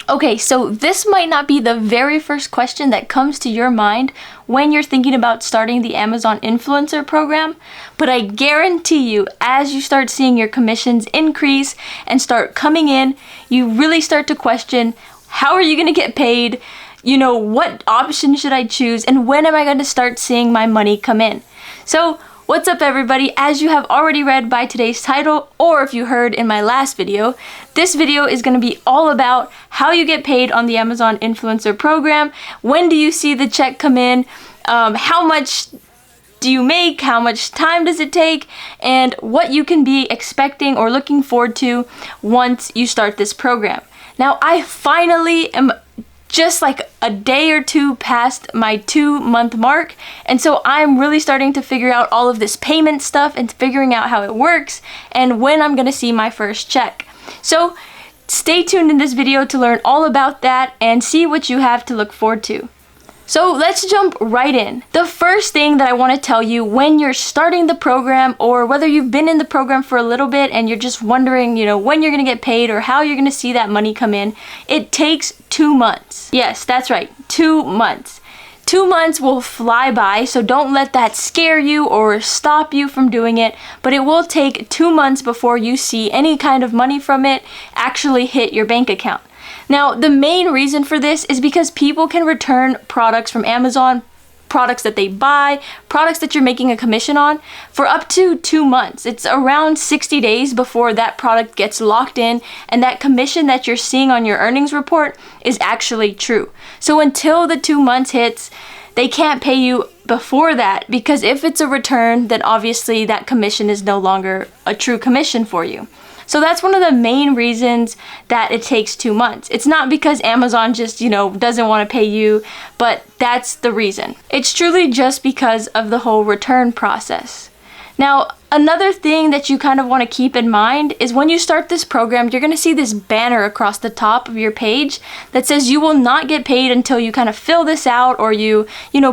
Okay, so this might not be the very first question that comes to your mind when you're thinking about starting the Amazon Influencer Program, but I guarantee you, as you start seeing your commissions increase and start coming in, you really start to question, how are you going to get paid? What option should I choose? And when am I going to start seeing my money come in? So, what's up everybody? As you have already read by today's title, or if you heard in my last video, this video is going to be all about how you get paid on the Amazon Influencer Program. When do you see the check come in? How much do you make? How much time does it take? And what you can be expecting or looking forward to once you start this program. Now, I finally am just like a day or two past my 2-month mark, and so I'm really starting to figure out all of this payment stuff and figuring out how it works and when I'm gonna see my first check. So stay tuned in this video to learn all about that and see what you have to look forward to. So let's jump right in. The first thing that I want to tell you when you're starting the program, or whether you've been in the program for a little bit and you're just wondering, when you're going to get paid or how you're going to see that money come in, it takes 2 months. Yes, that's right, 2 months. 2 months will fly by, so don't let that scare you or stop you from doing it, but it will take 2 months before you see any kind of money from it actually hit your bank account. Now, the main reason for this is because people can return products from Amazon, products that they buy, products that you're making a commission on, for up to 2 months. It's around 60 days before that product gets locked in and that commission that you're seeing on your earnings report is actually true. So until the 2 months hits, they can't pay you before that, because if it's a return, then obviously that commission is no longer a true commission for you. So that's one of the main reasons that it takes 2 months. It's not because Amazon just, doesn't want to pay you, but that's the reason. It's truly just because of the whole return process. Now, another thing that you kind of want to keep in mind is when you start this program, you're going to see this banner across the top of your page that says you will not get paid until you kind of fill this out or you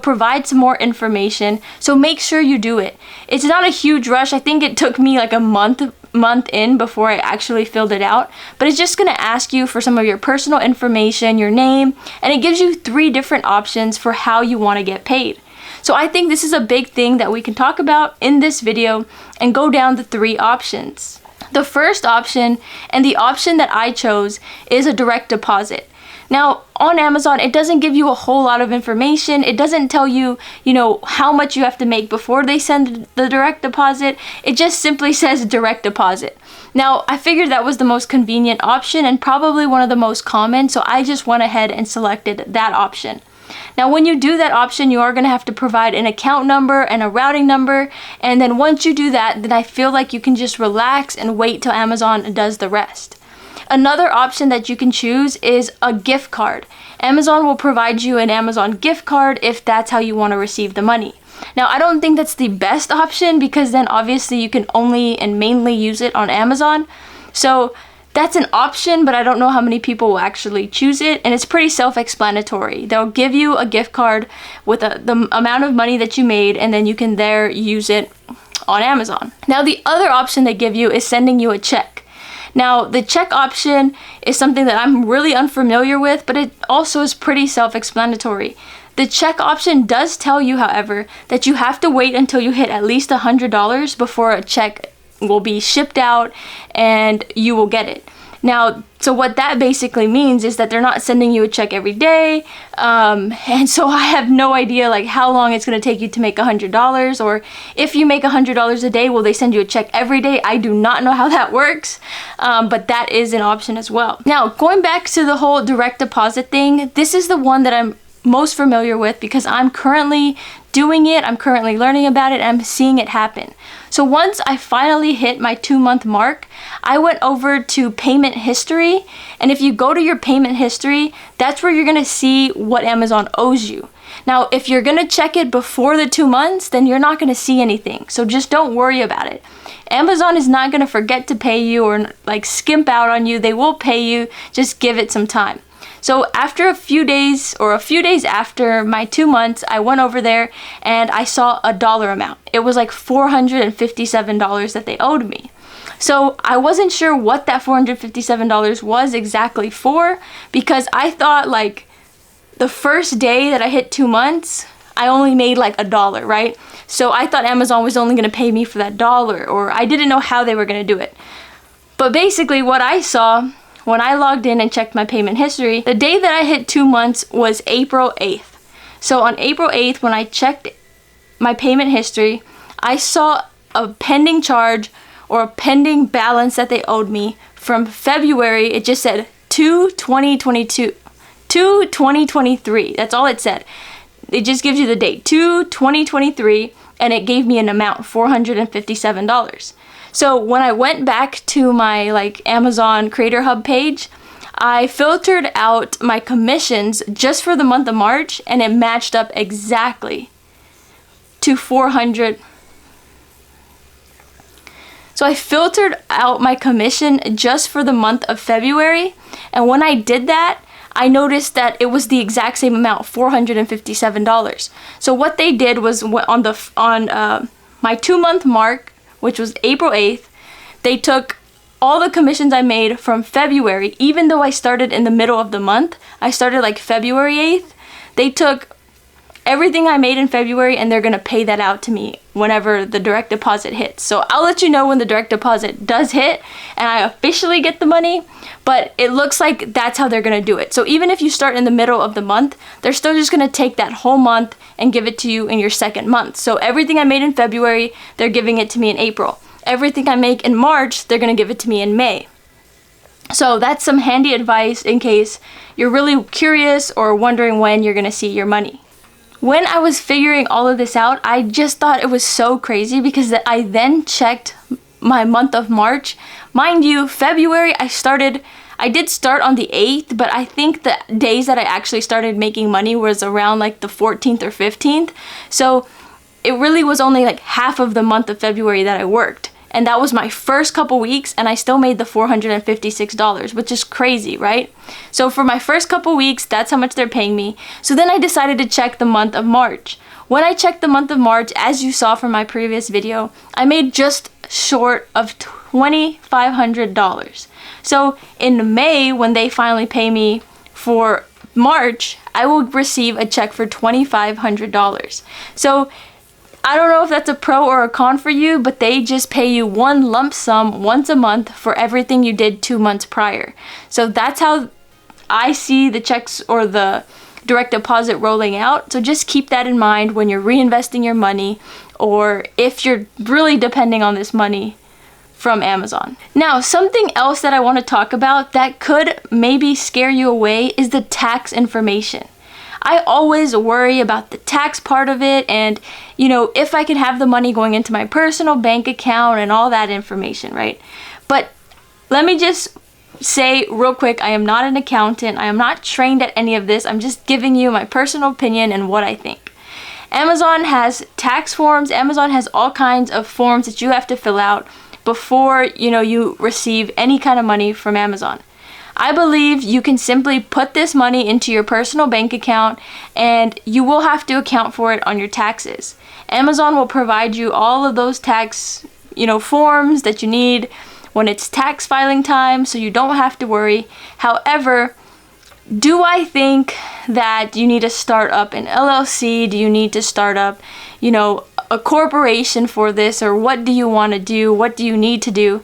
provide some more information. So make sure you do it. It's not a huge rush. I think it took me like a month in before I actually filled it out, but it's just going to ask you for some of your personal information, your name, and it gives you 3 different options for how you want to get paid. So I think this is a big thing that we can talk about in this video and go down the 3 options. The first option, and the option that I chose, is a direct deposit. Now, on Amazon, it doesn't give you a whole lot of information. It doesn't tell you, how much you have to make before they send the direct deposit. It just simply says direct deposit. Now, I figured that was the most convenient option and probably one of the most common, so I just went ahead and selected that option. Now, when you do that option, you are going to have to provide an account number and a routing number, and then once you do that, then I feel like you can just relax and wait till Amazon does the rest. Another option that you can choose is a gift card. Amazon will provide you an Amazon gift card if that's how you want to receive the money. Now, I don't think that's the best option because then obviously you can only and mainly use it on Amazon. So that's an option, but I don't know how many people will actually choose it, and it's pretty self-explanatory. They'll give you a gift card with the amount of money that you made, and then you can there use it on Amazon. Now, the other option they give you is sending you a check. Now, the check option is something that I'm really unfamiliar with, but it also is pretty self-explanatory. The check option does tell you, however, that you have to wait until you hit at least $100 before a check will be shipped out and you will get it. Now, so what that basically means is that they're not sending you a check every day, and so I have no idea how long it's going to take you to make $100, or if you make $100 a day, will they send you a check every day? I do not know how that works, but that is an option as well. Now, going back to the whole direct deposit thing, this is the one that I'm most familiar with because I'm currently doing it, I'm currently learning about it, and I'm seeing it happen. So once I finally hit my 2-month mark, I went over to payment history, and if you go to your payment history, that's where you're gonna see what Amazon owes you. Now, if you're gonna check it before the 2 months, then you're not gonna see anything, so just don't worry about it. Amazon is not gonna forget to pay you or skimp out on you. They will pay you, just give it some time. So after a few days after my 2 months, I went over there and I saw a dollar amount. It was like $457 that they owed me. So I wasn't sure what that $457 was exactly for, because I thought like the first day that I hit 2 months, I only made like $1, right? So I thought Amazon was only going to pay me for that dollar, or I didn't know how they were going to do it. But basically what I saw when I logged in and checked my payment history, the day that I hit 2 months was April 8th. So on April 8th, when I checked my payment history, I saw a pending charge or a pending balance that they owed me from February. It just said 2/2022 to 2023. That's all it said. It just gives you the date, 2/2023, and it gave me an amount, $457. So when I went back to my like Amazon Creator Hub page, I filtered out my commissions just for the month of March, and it matched up exactly to 400. So I filtered out my commission just for the month of February, and when I did that, I noticed that it was the exact same amount, $457. So what they did was on my 2-month mark, which was April 8th, they took all the commissions I made from February, even though I started in the middle of the month. I started like February 8th. They took everything I made in February, and they're gonna pay that out to me whenever the direct deposit hits. So I'll let you know when the direct deposit does hit and I officially get the money, but it looks like that's how they're gonna do it. So even if you start in the middle of the month, they're still just gonna take that whole month and give it to you in your second month. So everything I made in February, they're giving it to me in April. Everything I make in March, they're gonna give it to me in May. So that's some handy advice in case you're really curious or wondering when you're gonna see your money. When I was figuring all of this out, I just thought it was so crazy because I then checked my month of March. Mind you, February I did start on the 8th, but I think the days that I actually started making money was around like the 14th or 15th. So it really was only like half of the month of February that I worked. And that was my first couple weeks, and I still made the $456, which is crazy, right? So for my first couple weeks, that's how much they're paying me. So then I decided to check the month of March. When I checked the month of March, as you saw from my previous video, I made just short of $2,500. So in May, when they finally pay me for March, I will receive a check for $2,500. So I don't know if that's a pro or a con for you, but they just pay you one lump sum once a month for everything you did 2 months prior. So that's how I see the checks or the direct deposit rolling out. So just keep that in mind when you're reinvesting your money, or if you're really depending on this money from Amazon. Now, something else that I want to talk about that could maybe scare you away is the tax information. I always worry about the tax part of it, and if I can have the money going into my personal bank account and all that information, right? But let me just say real quick, I am not an accountant. I am not trained at any of this. I'm just giving you my personal opinion and what I think. Amazon has tax forms. Amazon has all kinds of forms that you have to fill out before you receive any kind of money from Amazon. I believe you can simply put this money into your personal bank account, and you will have to account for it on your taxes. Amazon will provide you all of those tax, forms that you need when it's tax filing time, so you don't have to worry. However, do I think that you need to start up an LLC? Do you need to start up, a corporation for this? Or what do you want to do? What do you need to do?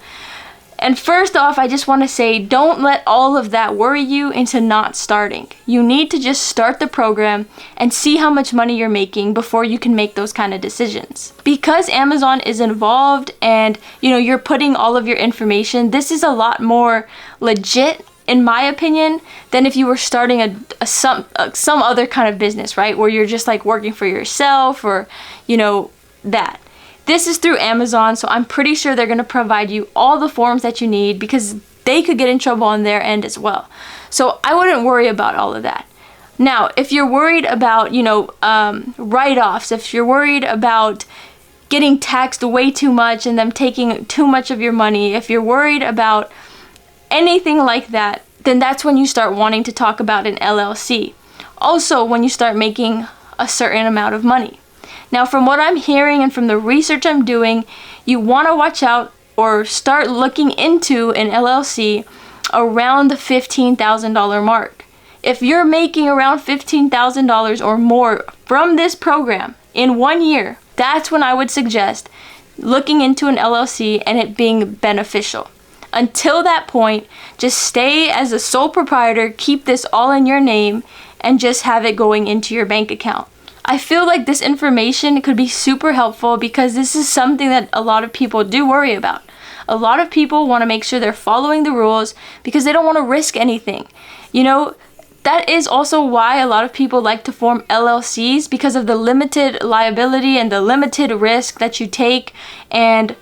And first off, I just want to say, don't let all of that worry you into not starting. You need to just start the program and see how much money you're making before you can make those kind of decisions. Because Amazon is involved and you're putting all of your information, this is a lot more legit, in my opinion, than if you were starting some other kind of business, right? Where you're just like working for yourself or that. This is through Amazon, so I'm pretty sure they're going to provide you all the forms that you need, because they could get in trouble on their end as well. So I wouldn't worry about all of that. Now, if you're worried about, write-offs, if you're worried about getting taxed way too much and them taking too much of your money, if you're worried about anything like that, then that's when you start wanting to talk about an LLC. Also, when you start making a certain amount of money. Now, from what I'm hearing and from the research I'm doing, you want to watch out or start looking into an LLC around the $15,000 mark. If you're making around $15,000 or more from this program in 1 year, that's when I would suggest looking into an LLC and it being beneficial. Until that point, just stay as a sole proprietor, keep this all in your name, and just have it going into your bank account. I feel like this information could be super helpful because this is something that a lot of people do worry about. A lot of people want to make sure they're following the rules because they don't want to risk anything. You know, that is also why a lot of people like to form LLCs, because of the limited liability and the limited risk that you take, and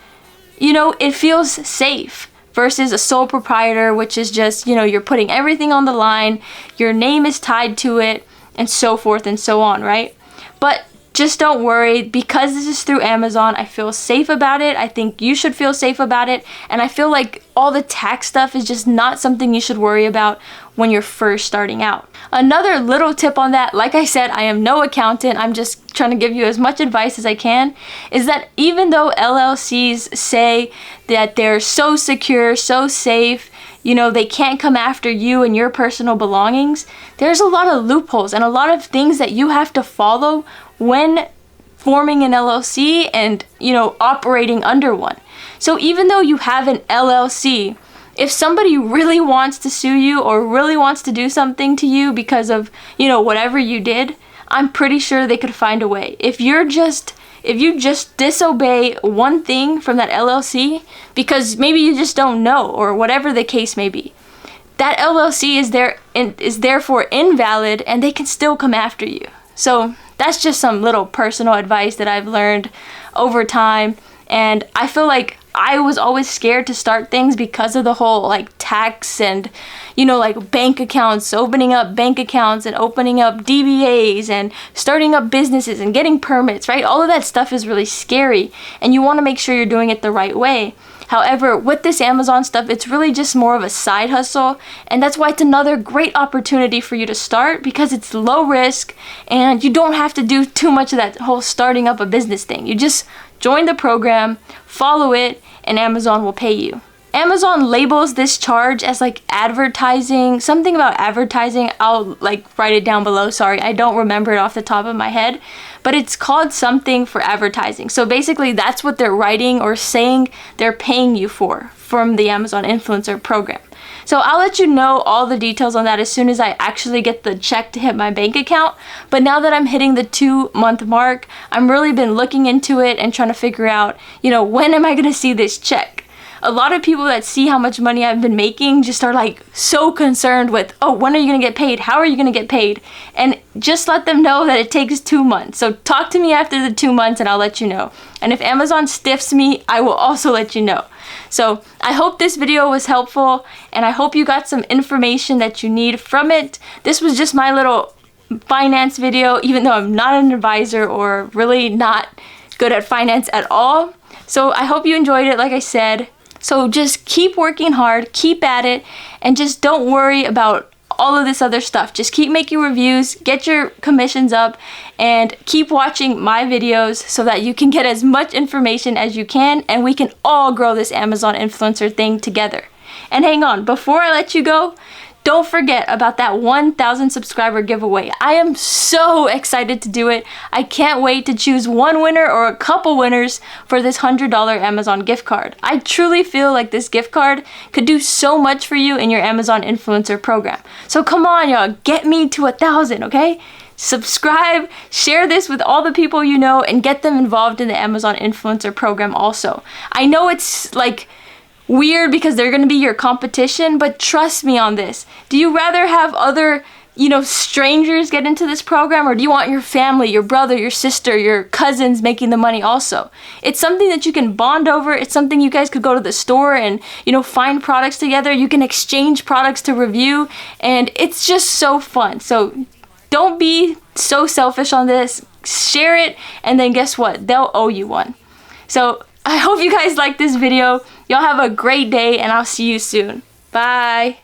you know, it feels safe versus a sole proprietor, which is just, you know, you're putting everything on the line, your name is tied to it, and so forth and so on, right? But just don't worry, because this is through Amazon, I feel safe about it. I think you should feel safe about it. And I feel like all the tax stuff is just not something you should worry about when you're first starting out. Another little tip on that, like I said, I am no accountant. I'm just trying to give you as much advice as I can, is that even though LLCs say that they're so secure, so safe, you know, they can't come after you and your personal belongings, there's a lot of loopholes and a lot of things that you have to follow when forming an LLC and, you know, operating under one. So even though you have an LLC, if somebody really wants to sue you or really wants to do something to you because of, you know, whatever you did, I'm pretty sure they could find a way. If you just disobey one thing from that LLC because maybe you just don't know or whatever the case may be, that LLC is therefore invalid and they can still come after you. So that's just some little personal advice that I've learned over time. And I feel like I was always scared to start things because of the whole like tax and, you know, like bank accounts, opening up bank accounts and opening up DBAs and starting up businesses and getting permits, right? All of that stuff is really scary and you want to make sure you're doing it the right way. However, with this Amazon stuff, it's really just more of a side hustle, and that's why it's another great opportunity for you to start, because it's low risk and you don't have to do too much of that whole starting up a business thing. You just join the program, follow it, and Amazon will pay you. Amazon labels this charge as like advertising, something about advertising. I'll like write it down below. Sorry, I don't remember it off the top of my head, but it's called something for advertising. So basically that's what they're writing or saying they're paying you for from the Amazon Influencer program. So I'll let you know all the details on that as soon as I actually get the check to hit my bank account. But now that I'm hitting the 2-month mark, I'm really been looking into it and trying to figure out, you know, when am I going to see this check? A lot of people that see how much money I've been making just are like so concerned with, oh, when are you going to get paid? How are you going to get paid? And just let them know that it takes 2 months. So talk to me after the 2 months and I'll let you know. And if Amazon stiffs me, I will also let you know. So I hope this video was helpful and I hope you got some information that you need from it. This was just my little finance video, even though I'm not an advisor or really not good at finance at all. So I hope you enjoyed it, like I said. So just keep working hard, keep at it, and just don't worry about all of this other stuff. Just keep making reviews, get your commissions up, and keep watching my videos so that you can get as much information as you can, and we can all grow this Amazon influencer thing together. And hang on, before I let you go, don't forget about that 1,000 subscriber giveaway. I am so excited to do it. I can't wait to choose one winner or a couple winners for this $100 Amazon gift card. I truly feel like this gift card could do so much for you in your Amazon influencer program. So come on, y'all, get me to 1,000, okay? Subscribe, share this with all the people you know, and get them involved in the Amazon influencer program also. I know it's like weird because they're going to be your competition, but trust me on this. Do you rather have other, you know, strangers get into this program, or do you want your family, your brother, your sister, your cousins making the money also? It's something that you can bond over. It's something you guys could go to the store and, you know, find products together. You can exchange products to review, and it's just so fun. So don't be so selfish on this. Share it, and then guess what? They'll owe you one. So I hope you guys like this video. Y'all have a great day, and I'll see you soon. Bye.